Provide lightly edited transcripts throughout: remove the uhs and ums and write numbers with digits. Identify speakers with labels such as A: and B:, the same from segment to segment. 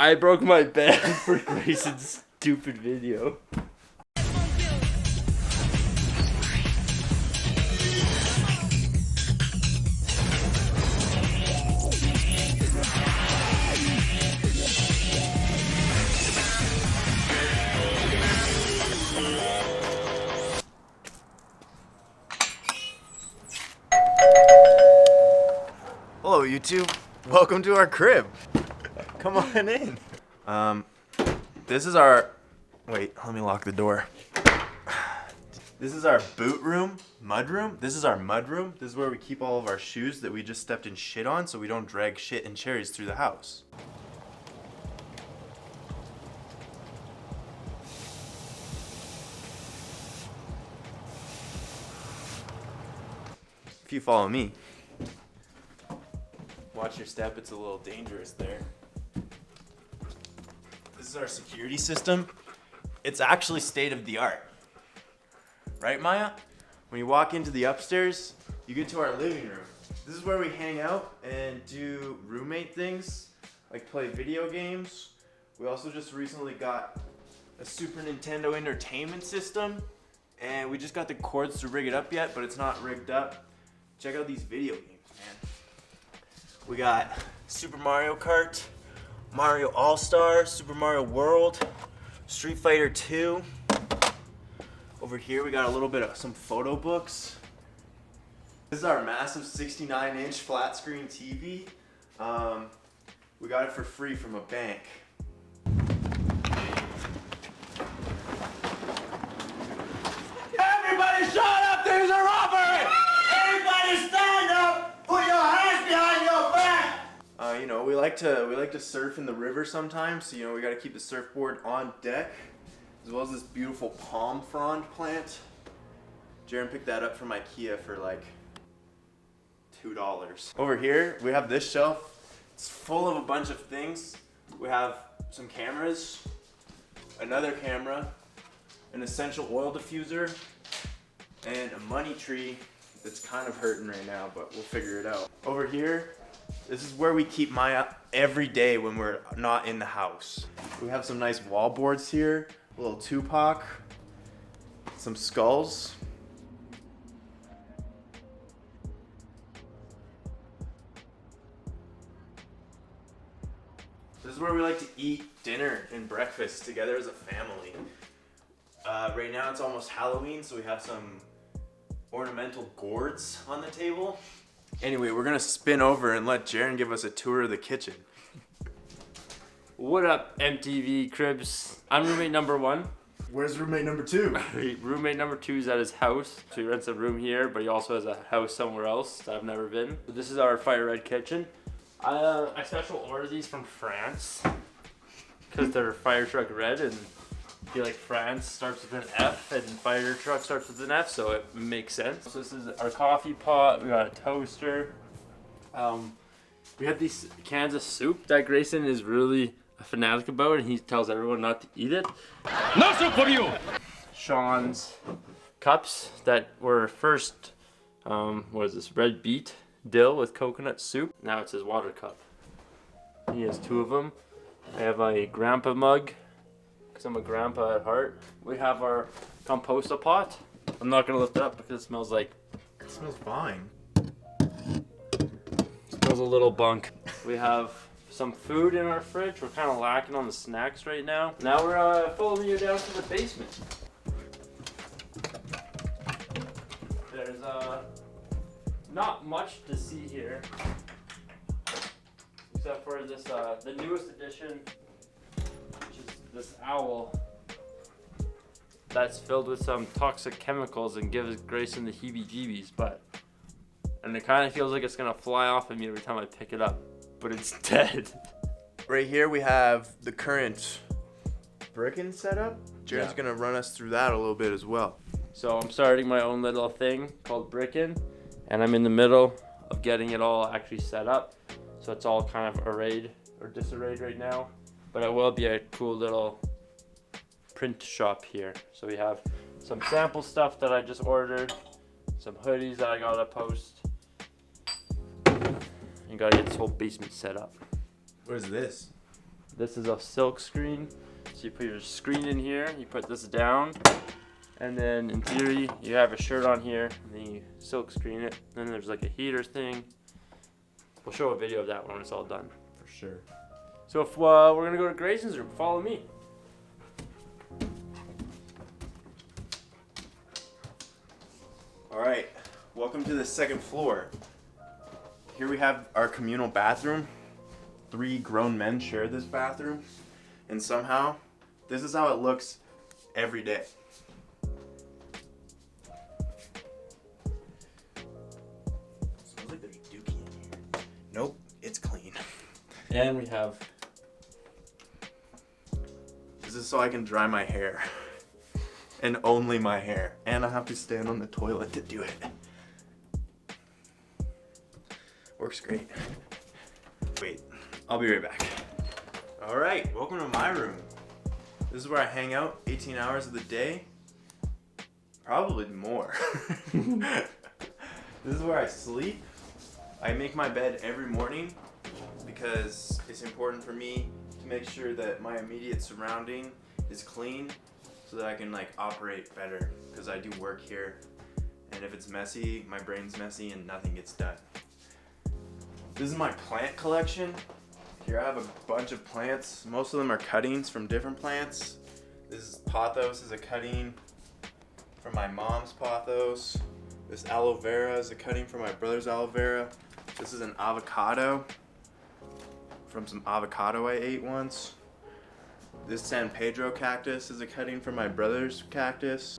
A: I broke my bed for Grayson's stupid video.
B: Hello YouTube, welcome to our crib. Come on in. This is our, wait, let me lock the door. This is our boot room, mud room. This is our mud room. This is where we keep all of our shoes that we just stepped in shit on so we don't drag shit and cherries through the house. If you follow me. Watch your step, it's a little dangerous there. This is our security system. It's actually state of the art. Right, Maya? When you walk into the upstairs, you get to our living room. This is where we hang out and do roommate things, like play video games. We also just recently got a Super Nintendo entertainment system, and we just got the cords to rig it up yet, but it's not rigged up. Check out these video games, man. We got Super Mario Kart, Mario All-Star, Super Mario World, Street Fighter 2. Over here we got a little bit of some photo books. This is our massive 69-inch flat screen TV. We got it for free from a bank.
C: Everybody shut up! There's a robbery! Everybody stand up! Put your hands behind your back!
B: You know, we like to surf in the river sometimes, so you know we got to keep the surfboard on deck, as well as this beautiful palm frond plant. Jaron picked that up from IKEA for like $2. Over here we have this shelf. It's full of a bunch of things. We have some cameras, another camera, an essential oil diffuser, and a money tree that's kind of hurting right now, but we'll figure it out. Over here, this is where we keep Maya every day when we're not in the house. We have some nice wall boards here, a little Tupac, some skulls. This is where we like to eat dinner and breakfast together as a family. Right now it's almost Halloween, so we have some ornamental gourds on the table. Anyway, we're gonna spin over and let Jaron give us a tour of the kitchen.
A: What up, MTV Cribs? I'm roommate number 1.
B: Where's roommate number 2?
A: Roommate number 2 is at his house. So he rents a room here, but he also has a house somewhere else that I've never been. So this is our fire red kitchen. I special order these from France because they're fire truck red, and I feel like France starts with an F and fire truck starts with an F, so it makes sense. So this is our coffee pot. We got a toaster. We have these cans of soup that Grayson is really a fanatic about, and he tells everyone not to eat it.
C: No soup for you!
A: Sean's cups that were first, what is this, red beet dill with coconut soup. Now it's his water cup. He has 2 of them. I have a grandpa mug, because I'm a grandpa at heart. We have our composta pot. I'm not going to lift it up because it smells like...
B: It smells fine.
A: Smells a little bunk. We have some food in our fridge. We're kind of lacking on the snacks right now. Now we're following you down to the basement. There's not much to see here, except for this the newest addition, which is this owl that's filled with some toxic chemicals and gives Grayson the heebie-jeebies, and it kind of feels like it's gonna fly off of me every time I pick it up, but it's dead.
B: Right here we have the current brickin' setup. Jaron's gonna run us through that a little bit as well.
A: So I'm starting my own little thing called Brickin', and I'm in the middle of getting it all actually set up. So it's all kind of arrayed or disarrayed right now, but it will be a cool little print shop here. So we have some sample stuff that I just ordered, some hoodies that I gotta post. You gotta get this whole basement set up.
B: What is this?
A: This is a silk screen. So you put your screen in here, you put this down, and then in theory you have a shirt on here, and then you silk screen it. Then there's like a heater thing. We'll show a video of that when it's all done.
B: For sure.
A: So if we're gonna go to Grayson's room, follow me.
B: All right, welcome to the second floor. Here we have our communal bathroom. 3 grown men share this bathroom, and somehow this is how it looks every day. Smells like there's dookie in here. Nope, it's clean.
A: And we have
B: This is so I can dry my hair. And only my hair. And I have to stand on the toilet to do it. Works great. Wait, I'll be right back. All right, welcome to my room. This is where I hang out 18 hours of the day. Probably more. This is where I sleep. I make my bed every morning because it's important for me to make sure that my immediate surrounding is clean so that I can like operate better, because I do work here, and if it's messy, my brain's messy and nothing gets done. This is my plant collection. Here I have a bunch of plants. Most of them are cuttings from different plants. This is pothos is a cutting from my mom's pothos. This aloe vera is a cutting from my brother's aloe vera. This is an avocado from some avocado I ate once. This San Pedro cactus is a cutting from my brother's cactus.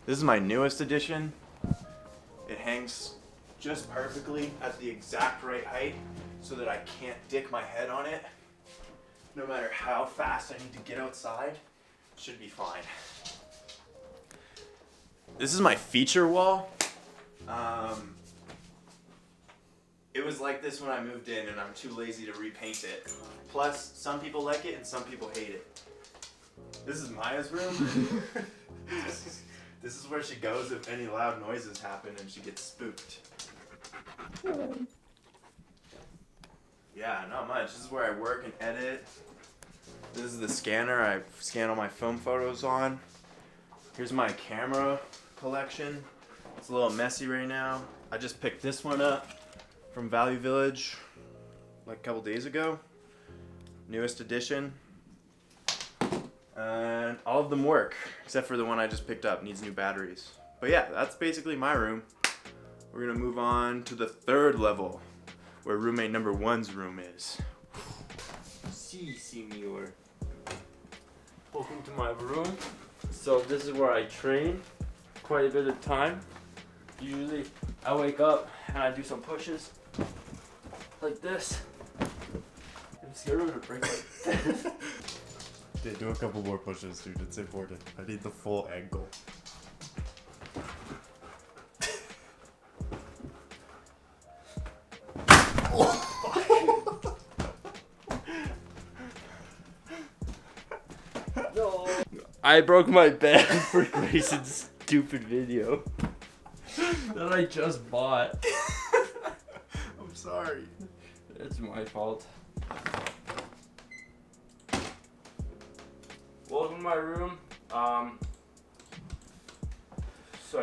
B: This is my newest addition. It hangs just perfectly at the exact right height so that I can't dick my head on it. No matter how fast I need to get outside, it should be fine. This is my feature wall. It was like this when I moved in, and I'm too lazy to repaint it. Plus, some people like it and some people hate it. This is Maya's room. This is where she goes if any loud noises happen and she gets spooked. Yeah, not much. This is where I work and edit. This is the scanner I scan all my film photos on. Here's my camera collection. It's a little messy right now. I just picked this one up from Value Village like a couple days ago. Newest edition. And all of them work, except for the one I just picked up, needs new batteries. But yeah, that's basically my room. We're gonna move on to the 3rd level, where roommate number 1's room is.
A: Si, senor. Welcome to my room. So this is where I train quite a bit of time. Usually I wake up and I do some pushes like this. I'm scared of to break like this.
D: Okay, do a couple more pushes, dude. It's important. I need the full angle.
A: No. I broke my bed for Grayson's stupid video that I just bought.
B: I'm sorry.
A: It's my fault. Welcome to my room. Sorry,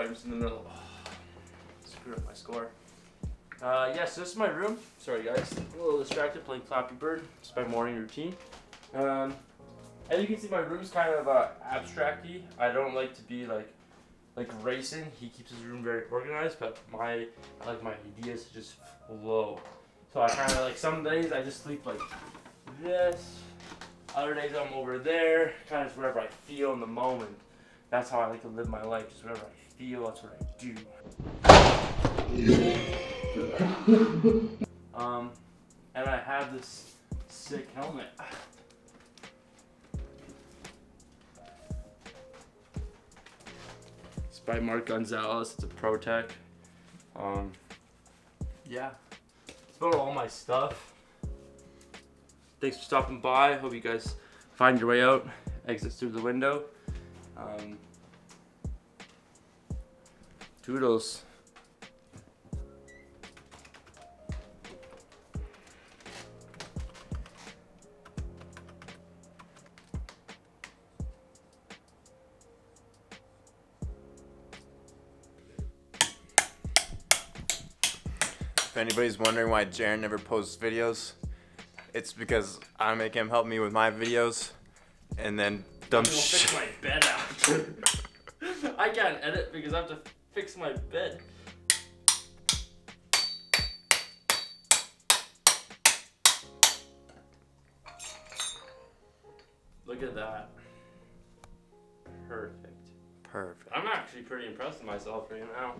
A: I'm just in the middle. Screw up my score. Yes, this is my room. Sorry guys, I'm a little distracted playing Flappy Bird. It's my morning routine. As you can see, my room's kind of abstract-y. I don't like to be like Grayson. He keeps his room very organized, but I like my ideas to just flow. So I kind of like, some days I just sleep like this. Other days I'm over there, kind of just wherever I feel in the moment. That's how I like to live my life, just wherever I feel, that's what I do. And I have this sick helmet. It's by Mark Gonzalez, it's a Pro Tech. Yeah, it's about all my stuff. Thanks for stopping by. Hope you guys find your way out. Exits through the window. Toodles.
B: If anybody's wondering why Jaron never posts videos, it's because I make him help me with my videos, and then dumb
A: I'm gonna fix
B: shit.
A: my bed after. I can't edit because I have to fix my bed. Look at that. Perfect.
B: Perfect.
A: I'm actually pretty impressed with myself right now.